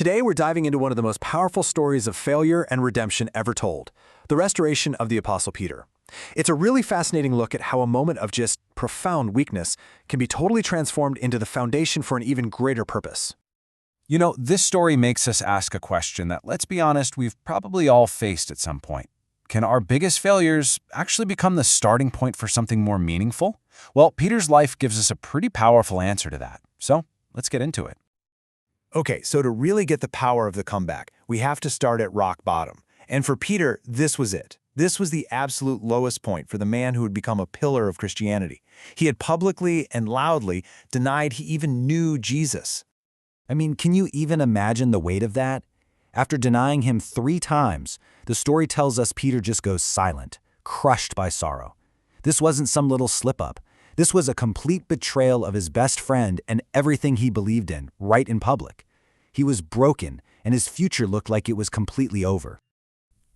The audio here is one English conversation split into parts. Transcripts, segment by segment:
Today, we're diving into one of the most powerful stories of failure and redemption ever told, the restoration of the Apostle Peter. It's a really fascinating look at how a moment of just profound weakness can be totally transformed into the foundation for an even greater purpose. You know, this story makes us ask a question that, let's be honest, we've probably all faced at some point. Can our biggest failures actually become the starting point for something more meaningful? Well, Peter's life gives us a pretty powerful answer to that. So, let's get into it. Okay, so to really get the power of the comeback, we have to start at rock bottom. And for Peter, this was it. This was the absolute lowest point for the man who had become a pillar of Christianity. He had publicly and loudly denied he even knew Jesus. I mean, can you even imagine the weight of that? After denying him 3 times, the story tells us Peter just goes silent, crushed by sorrow. This wasn't some little slip-up. This was a complete betrayal of his best friend and everything he believed in, right in public. He was broken, and his future looked like it was completely over.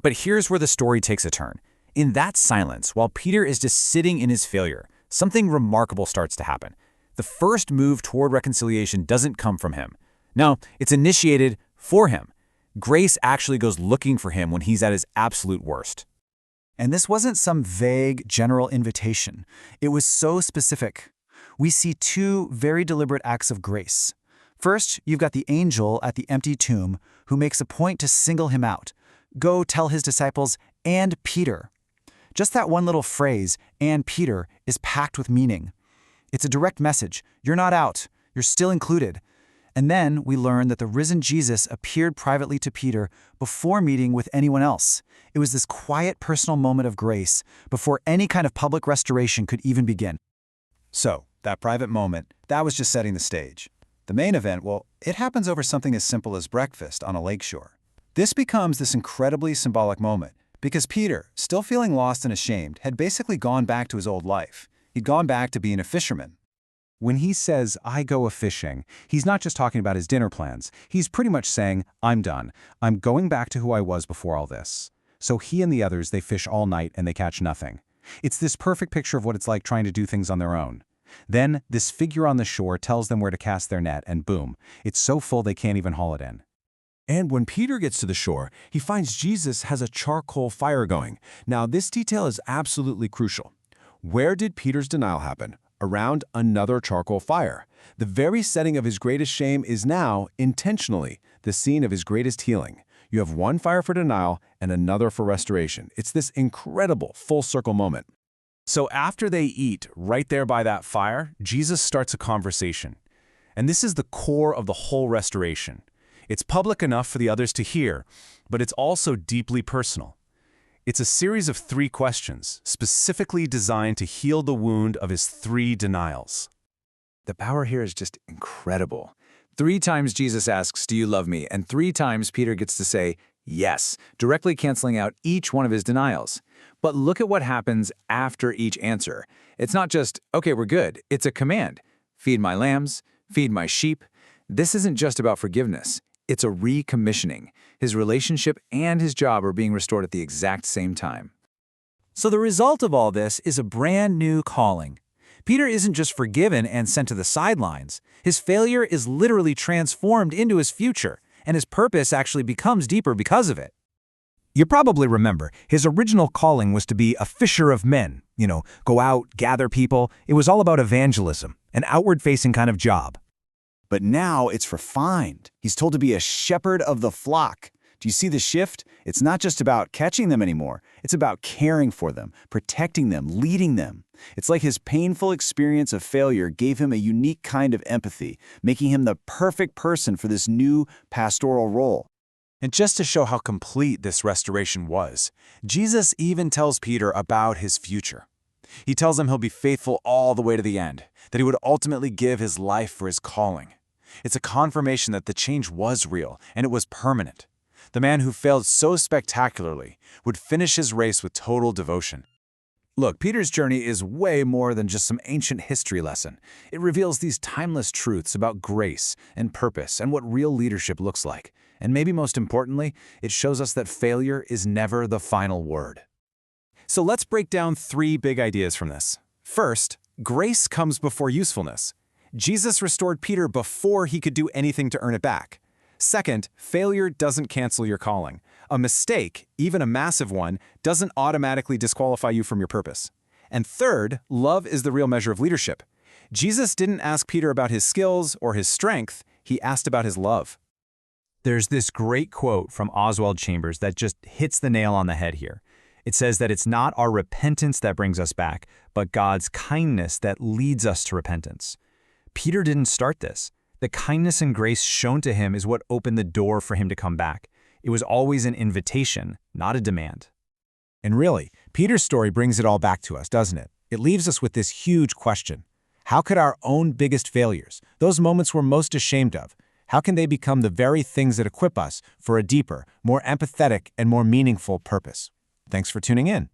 But here's where the story takes a turn. In that silence, while Peter is just sitting in his failure, something remarkable starts to happen. The first move toward reconciliation doesn't come from him. No, it's initiated for him. Grace actually goes looking for him when he's at his absolute worst. And this wasn't some vague, general invitation. It was so specific. We see 2 very deliberate acts of grace. First, you've got the angel at the empty tomb who makes a point to single him out. Go tell his disciples, and Peter. Just that one little phrase, and Peter, is packed with meaning. It's a direct message. You're not out. You're still included. And then we learn that the risen Jesus appeared privately to Peter before meeting with anyone else. It was this quiet personal moment of grace before any kind of public restoration could even begin. So, that private moment, that was just setting the stage. The main event, well, it happens over something as simple as breakfast on a lakeshore. This becomes this incredibly symbolic moment because Peter, still feeling lost and ashamed, had basically gone back to his old life. He'd gone back to being a fisherman. When he says, I go a-fishing, he's not just talking about his dinner plans. He's pretty much saying, I'm done. I'm going back to who I was before all this. So he and the others, they fish all night and they catch nothing. It's this perfect picture of what it's like trying to do things on their own. Then, this figure on the shore tells them where to cast their net, and boom, it's so full they can't even haul it in. And when Peter gets to the shore, he finds Jesus has a charcoal fire going. Now, this detail is absolutely crucial. Where did Peter's denial happen? Around another charcoal fire. The very setting of his greatest shame is now, intentionally, the scene of his greatest healing. You have one fire for denial and another for restoration. It's this incredible full-circle moment. So after they eat, right there by that fire, Jesus starts a conversation. And this is the core of the whole restoration. It's public enough for the others to hear, but it's also deeply personal. It's a series of 3 questions, specifically designed to heal the wound of his 3 denials. The power here is just incredible. 3 times Jesus asks, do you love me? And 3 times Peter gets to say, yes, directly canceling out each one of his denials. But look at what happens after each answer. It's not just, okay, we're good. It's a command. Feed my lambs, feed my sheep. This isn't just about forgiveness. It's a recommissioning. His relationship and his job are being restored at the exact same time. So the result of all this is a brand new calling. Peter isn't just forgiven and sent to the sidelines. His failure is literally transformed into his future, and his purpose actually becomes deeper because of it. You probably remember, his original calling was to be a fisher of men. Go out, gather people. It was all about evangelism, an outward-facing kind of job. But now it's refined. He's told to be a shepherd of the flock. Do you see the shift? It's not just about catching them anymore. It's about caring for them, protecting them, leading them. It's like his painful experience of failure gave him a unique kind of empathy, making him the perfect person for this new pastoral role. And just to show how complete this restoration was, Jesus even tells Peter about his future. He tells him he'll be faithful all the way to the end, that he would ultimately give his life for his calling. It's a confirmation that the change was real and it was permanent. The man who failed so spectacularly would finish his race with total devotion. Look, Peter's journey is way more than just some ancient history lesson. It reveals these timeless truths about grace and purpose and what real leadership looks like. And maybe most importantly, it shows us that failure is never the final word. So let's break down 3 big ideas from this. First, grace comes before usefulness. Jesus restored Peter before he could do anything to earn it back. Second, failure doesn't cancel your calling. A mistake, even a massive one, doesn't automatically disqualify you from your purpose. And third, love is the real measure of leadership. Jesus didn't ask Peter about his skills or his strength, he asked about his love. There's this great quote from Oswald Chambers that just hits the nail on the head here. It says that it's not our repentance that brings us back, but God's kindness that leads us to repentance. Peter didn't start this. The kindness and grace shown to him is what opened the door for him to come back. It was always an invitation, not a demand. And really, Peter's story brings it all back to us, doesn't it? It leaves us with this huge question. How could our own biggest failures, those moments we're most ashamed of, how can they become the very things that equip us for a deeper, more empathetic, and more meaningful purpose? Thanks for tuning in.